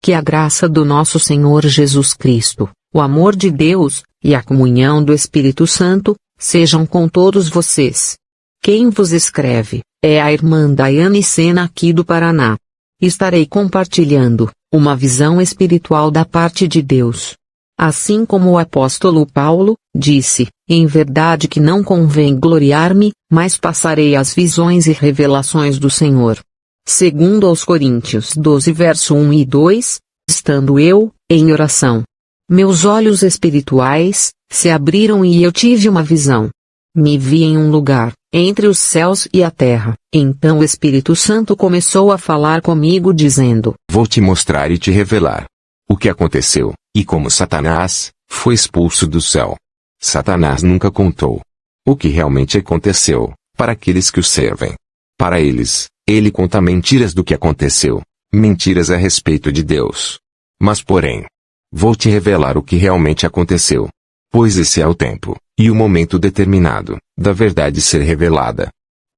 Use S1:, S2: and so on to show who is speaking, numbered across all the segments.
S1: Que a graça do nosso Senhor Jesus Cristo, o amor de Deus, e a comunhão do Espírito Santo, sejam com todos vocês. Quem vos escreve, é a irmã Daiane Sena aqui do Paraná. Estarei compartilhando uma visão espiritual da parte de Deus. Assim como o apóstolo Paulo disse, em verdade que não convém gloriar-me, mas passarei as visões e revelações do Senhor. Segundo aos Coríntios 12 verso 1 e 2, estando eu, em oração, meus olhos espirituais se abriram e eu tive uma visão. Me vi em um lugar, entre os céus e a terra. Então o Espírito Santo começou a falar comigo dizendo:
S2: Vou te mostrar e te revelar o que aconteceu, e como Satanás foi expulso do céu. Satanás nunca contou o que realmente aconteceu para aqueles que o servem. Para eles, ele conta mentiras do que aconteceu, mentiras a respeito de Deus. Mas porém, vou te revelar o que realmente aconteceu. Pois esse é o tempo, e o momento determinado, da verdade ser revelada.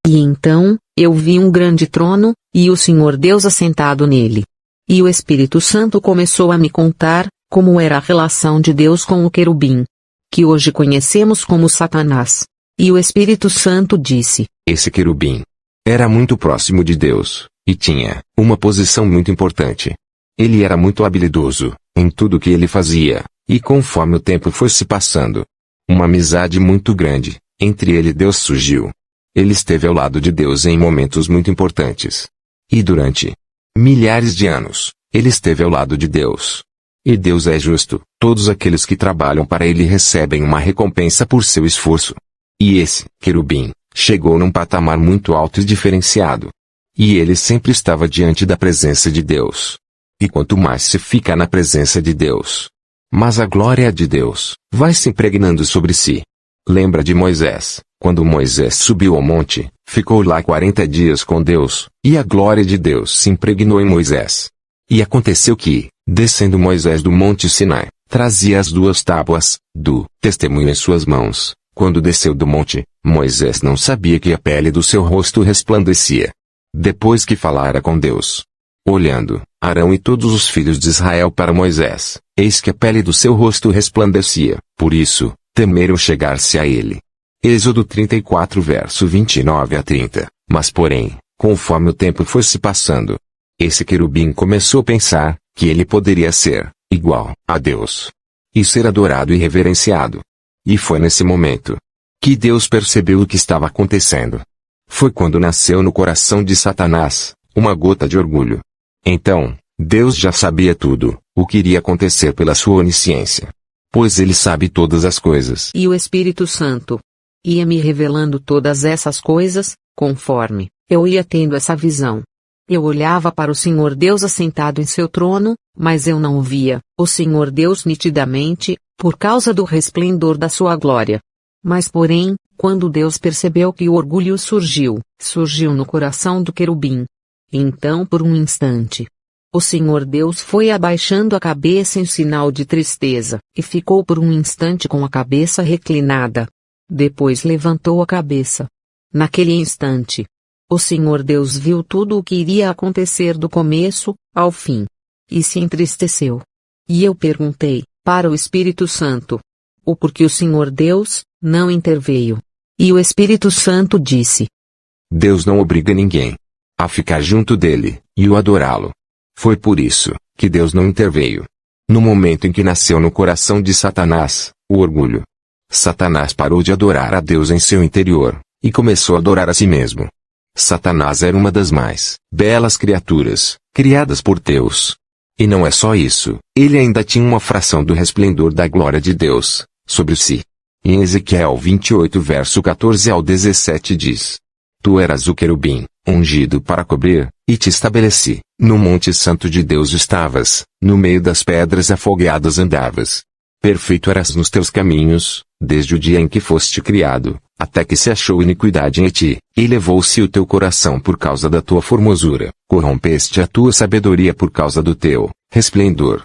S1: E então, eu vi um grande trono, e o Senhor Deus assentado nele. E o Espírito Santo começou a me contar como era a relação de Deus com o querubim, que hoje conhecemos como Satanás. E o Espírito Santo disse:
S2: Esse querubim era muito próximo de Deus, e tinha uma posição muito importante. Ele era muito habilidoso em tudo que ele fazia, e conforme o tempo foi se passando, uma amizade muito grande entre ele e Deus surgiu. Ele esteve ao lado de Deus em momentos muito importantes. E durante milhares de anos, ele esteve ao lado de Deus. E Deus é justo, todos aqueles que trabalham para ele recebem uma recompensa por seu esforço. E esse querubim chegou num patamar muito alto e diferenciado. E ele sempre estava diante da presença de Deus. E quanto mais se fica na presença de Deus, mas a glória de Deus vai se impregnando sobre si. Lembra de Moisés, quando Moisés subiu ao monte, ficou lá 40 dias com Deus, e a glória de Deus se impregnou em Moisés. E aconteceu que, descendo Moisés do monte Sinai, trazia as 2 tábuas do testemunho em suas mãos. Quando desceu do monte, Moisés não sabia que a pele do seu rosto resplandecia. Depois que falara com Deus, olhando Arão e todos os filhos de Israel para Moisés, eis que a pele do seu rosto resplandecia, por isso, temeram chegar-se a ele. Êxodo 34 verso 29 a 30. Mas porém, conforme o tempo foi se passando, esse querubim começou a pensar que ele poderia ser igual a Deus e ser adorado e reverenciado. E foi nesse momento que Deus percebeu o que estava acontecendo. Foi quando nasceu no coração de Satanás uma gota de orgulho. Então, Deus já sabia tudo o que iria acontecer pela sua onisciência, pois ele sabe todas as coisas.
S1: E o Espírito Santo ia me revelando todas essas coisas, conforme eu ia tendo essa visão. Eu olhava para o Senhor Deus assentado em seu trono, mas eu não via o Senhor Deus nitidamente, por causa do resplendor da sua glória. Mas porém, quando Deus percebeu que o orgulho surgiu no coração do querubim. Então por um instante, o Senhor Deus foi abaixando a cabeça em sinal de tristeza, e ficou por um instante com a cabeça reclinada. Depois levantou a cabeça. Naquele instante, o Senhor Deus viu tudo o que iria acontecer do começo ao fim, e se entristeceu. E eu perguntei para o Espírito Santo o porquê o Senhor Deus não interveio. E o Espírito Santo disse:
S2: Deus não obriga ninguém a ficar junto dele e o adorá-lo. Foi por isso que Deus não interveio. No momento em que nasceu no coração de Satanás o orgulho, Satanás parou de adorar a Deus em seu interior e começou a adorar a si mesmo. Satanás era uma das mais belas criaturas criadas por Deus. E não é só isso, ele ainda tinha uma fração do resplendor da glória de Deus sobre si. Em Ezequiel 28 verso 14 ao 17 diz: Tu eras o querubim, ungido para cobrir, e te estabeleci. No monte santo de Deus estavas, no meio das pedras afogueadas andavas. Perfeito eras nos teus caminhos, desde o dia em que foste criado, até que se achou iniquidade em ti, e levou-se o teu coração por causa da tua formosura, corrompeste a tua sabedoria por causa do teu resplendor.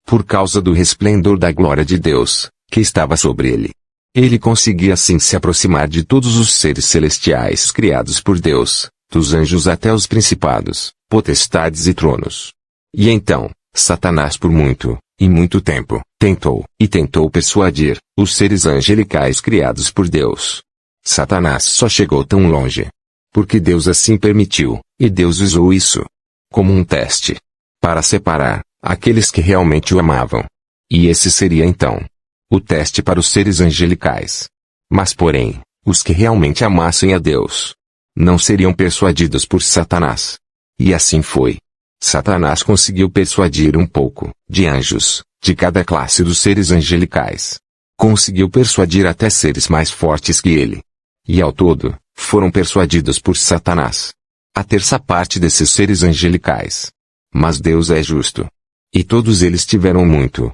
S2: Por causa do resplendor da glória de Deus, que estava sobre ele. Ele conseguia assim se aproximar de todos os seres celestiais criados por Deus, dos anjos até os principados, potestades e tronos. E então, Satanás por muito, e muito tempo, tentou persuadir, os seres angelicais criados por Deus. Satanás só chegou tão longe porque Deus assim permitiu, e Deus usou isso como um teste para separar aqueles que realmente o amavam. E esse seria então o teste para os seres angelicais. Mas porém, os que realmente amassem a Deus não seriam persuadidos por Satanás. E assim foi. Satanás conseguiu persuadir um pouco de anjos, de cada classe dos seres angelicais. Conseguiu persuadir até seres mais fortes que ele. E ao todo, foram persuadidos por Satanás a terça parte desses seres angelicais. Mas Deus é justo. E todos eles tiveram muito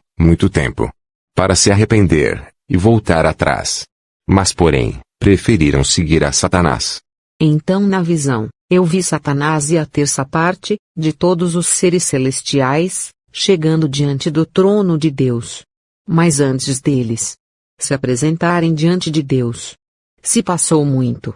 S2: tempo para se arrepender e voltar atrás. Mas porém, preferiram seguir a Satanás.
S1: Então na visão, eu vi Satanás e a terça parte, de todos os seres celestiais, chegando diante do trono de Deus. Mas antes deles se apresentarem diante de Deus, se passou muito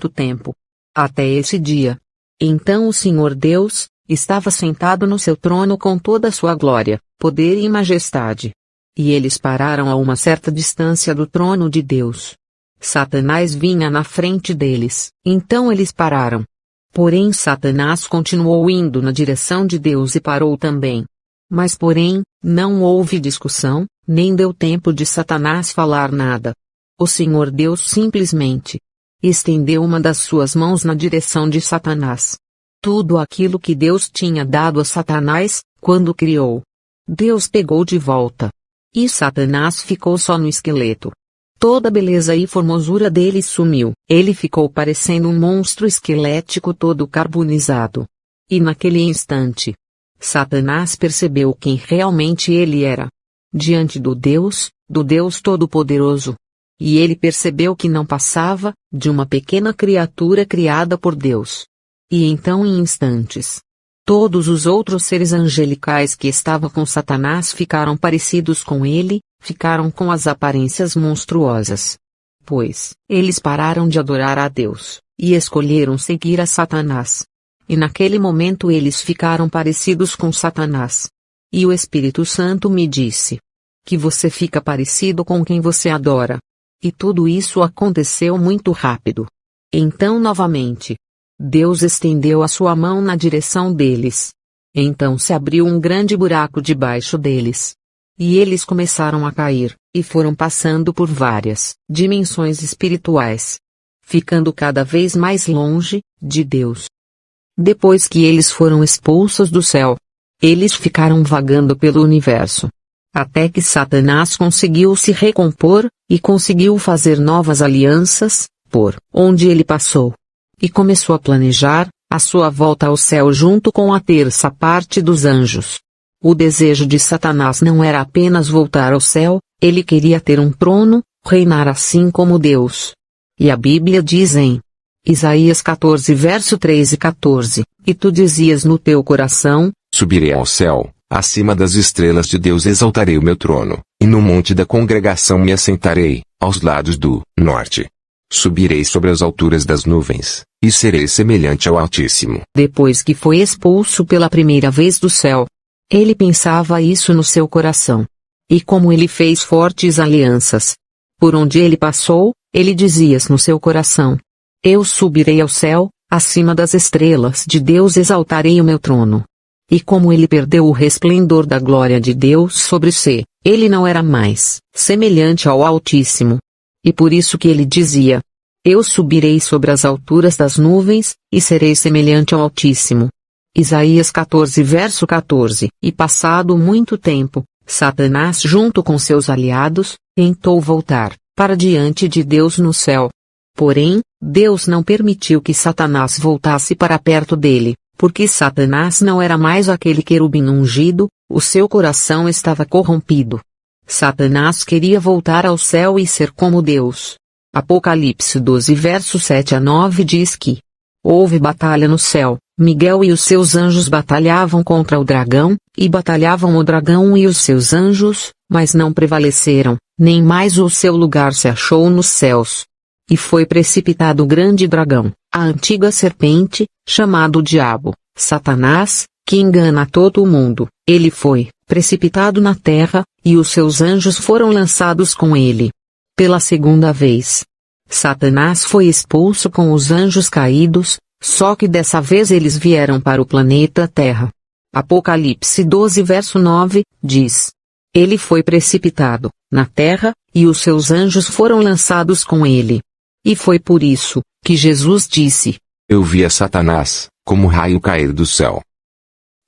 S1: tempo. Até esse dia. Então o Senhor Deus estava sentado no seu trono com toda a sua glória, poder e majestade. E eles pararam a uma certa distância do trono de Deus. Satanás vinha na frente deles, então eles pararam. Porém Satanás continuou indo na direção de Deus e parou também. Mas porém, não houve discussão, nem deu tempo de Satanás falar nada. O Senhor Deus simplesmente estendeu uma das suas mãos na direção de Satanás. Tudo aquilo que Deus tinha dado a Satanás, quando criou, Deus pegou de volta. E Satanás ficou só no esqueleto. Toda a beleza e formosura dele sumiu. Ele ficou parecendo um monstro esquelético todo carbonizado. E naquele instante, Satanás percebeu quem realmente ele era diante do Deus Todo-Poderoso. E ele percebeu que não passava de uma pequena criatura criada por Deus. E então em instantes, todos os outros seres angelicais que estavam com Satanás ficaram parecidos com ele, ficaram com as aparências monstruosas. Pois, eles pararam de adorar a Deus, e escolheram seguir a Satanás. E naquele momento eles ficaram parecidos com Satanás. E o Espírito Santo me disse que você fica parecido com quem você adora. E tudo isso aconteceu muito rápido. Então novamente, Deus estendeu a sua mão na direção deles. Então se abriu um grande buraco debaixo deles. E eles começaram a cair, e foram passando por várias dimensões espirituais, ficando cada vez mais longe de Deus. Depois que eles foram expulsos do céu, eles ficaram vagando pelo universo. Até que Satanás conseguiu se recompor, e conseguiu fazer novas alianças, por onde ele passou. E começou a planejar a sua volta ao céu junto com a terça parte dos anjos. O desejo de Satanás não era apenas voltar ao céu, ele queria ter um trono, reinar assim como Deus. E a Bíblia diz em Isaías 14 verso 3 e 14, e tu dizias no teu coração,
S2: subirei ao céu, acima das estrelas de Deus exaltarei o meu trono, e no monte da congregação me assentarei, aos lados do norte. Subirei sobre as alturas das nuvens, e serei semelhante ao Altíssimo.
S1: Depois que foi expulso pela primeira vez do céu, ele pensava isso no seu coração. E como ele fez fortes alianças, por onde ele passou, ele dizia no seu coração, eu subirei ao céu, acima das estrelas de Deus exaltarei o meu trono. E como ele perdeu o resplendor da glória de Deus sobre si, ele não era mais semelhante ao Altíssimo. E por isso que ele dizia, eu subirei sobre as alturas das nuvens, e serei semelhante ao Altíssimo. Isaías 14 verso 14. E passado muito tempo, Satanás junto com seus aliados, tentou voltar para diante de Deus no céu. Porém, Deus não permitiu que Satanás voltasse para perto dele, porque Satanás não era mais aquele querubim ungido, o seu coração estava corrompido. Satanás queria voltar ao céu e ser como Deus. Apocalipse 12 verso 7 a 9 diz que houve batalha no céu, Miguel e os seus anjos batalhavam contra o dragão, e batalhavam o dragão e os seus anjos, mas não prevaleceram, nem mais o seu lugar se achou nos céus. E foi precipitado o grande dragão, a antiga serpente, chamado Diabo, Satanás, que engana todo o mundo, Ele foi precipitado na terra, e os seus anjos foram lançados com ele. Pela segunda vez, Satanás foi expulso com os anjos caídos, só que dessa vez eles vieram para o planeta Terra. Apocalipse 12 verso 9, diz: Ele foi precipitado na terra, e os seus anjos foram lançados com ele. E foi por isso que Jesus disse:
S2: Eu vi a Satanás, como raio cair do céu.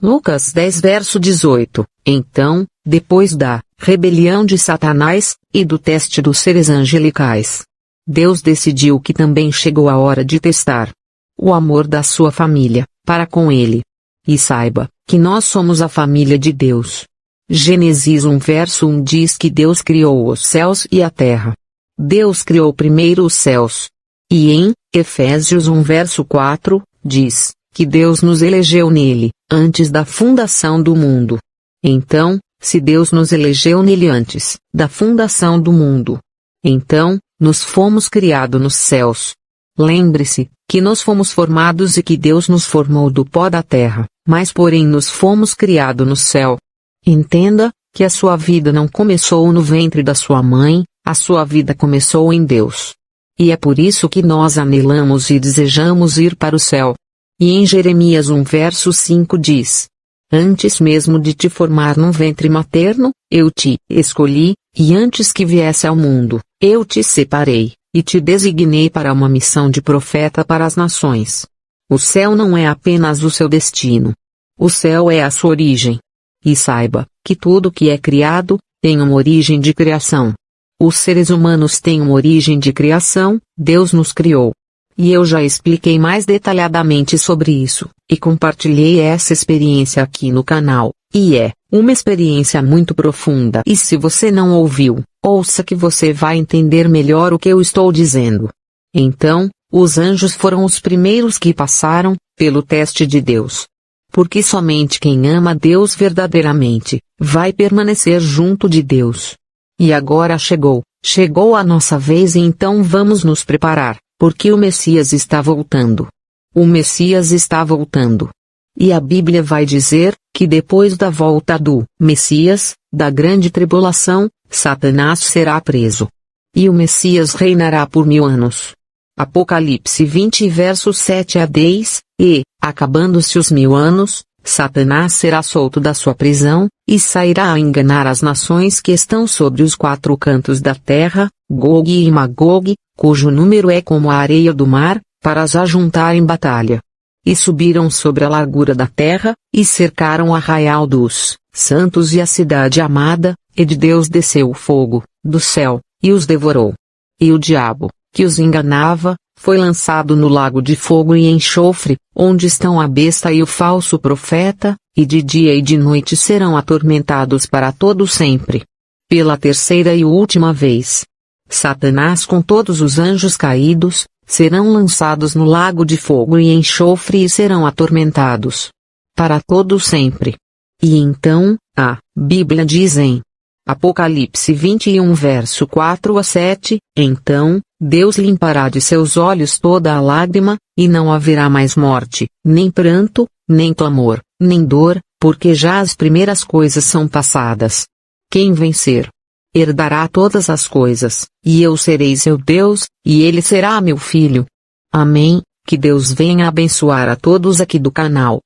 S1: Lucas 10 verso 18. Então, depois da rebelião de Satanás, e do teste dos seres angelicais, Deus decidiu que também chegou a hora de testar o amor da sua família, para com ele. E saiba, que nós somos a família de Deus. Gênesis 1 verso 1 diz que Deus criou os céus e a terra. Deus criou primeiro os céus. E em Efésios 1 verso 4, diz que Deus nos elegeu nele, antes da fundação do mundo. Então, se Deus nos elegeu nele antes da fundação do mundo, então, nos fomos criados nos céus. Lembre-se, que nós fomos formados e que Deus nos formou do pó da terra, mas porém nos fomos criados no céu. Entenda, que a sua vida não começou no ventre da sua mãe, a sua vida começou em Deus. E é por isso que nós anelamos e desejamos ir para o céu. E em Jeremias 1 verso 5 diz: Antes mesmo de te formar no ventre materno, eu te escolhi, e antes que viesse ao mundo, eu te separei, e te designei para uma missão de profeta para as nações. O céu não é apenas o seu destino. O céu é a sua origem. E saiba, que tudo que é criado, tem uma origem de criação. Os seres humanos têm uma origem de criação, Deus nos criou. E eu já expliquei mais detalhadamente sobre isso, e compartilhei essa experiência aqui no canal, e é uma experiência muito profunda. E se você não ouviu, ouça que você vai entender melhor o que eu estou dizendo. Então, os anjos foram os primeiros que passaram pelo teste de Deus. Porque somente quem ama Deus verdadeiramente, vai permanecer junto de Deus. E agora chegou a nossa vez, e então vamos nos preparar. Porque o Messias está voltando. O Messias está voltando. E a Bíblia vai dizer, que depois da volta do Messias, da grande tribulação, Satanás será preso. E o Messias reinará por 1000 anos. Apocalipse 20 verso 7 a 10, e, acabando-se os 1000 anos, Satanás será solto da sua prisão, e sairá a enganar as nações que estão sobre os 4 cantos da terra, Gog e Magog, cujo número é como a areia do mar, para as ajuntar em batalha. E subiram sobre a largura da terra, e cercaram o arraial dos santos e a cidade amada, e de Deus desceu o fogo do céu, e os devorou. E o diabo, que os enganava, foi lançado no lago de fogo e enxofre, onde estão a besta e o falso profeta, e de dia e de noite serão atormentados para todo sempre. Pela terceira e última vez, Satanás com todos os anjos caídos, serão lançados no lago de fogo e enxofre e serão atormentados para todo sempre. E então, a Bíblia diz em Apocalipse 21 verso 4 a 7, então, Deus limpará de seus olhos toda a lágrima, e não haverá mais morte, nem pranto, nem clamor, nem dor, porque já as primeiras coisas são passadas. Quem vencer herdará todas as coisas, e eu serei seu Deus, e ele será meu filho. Amém. Que Deus venha abençoar a todos aqui do canal.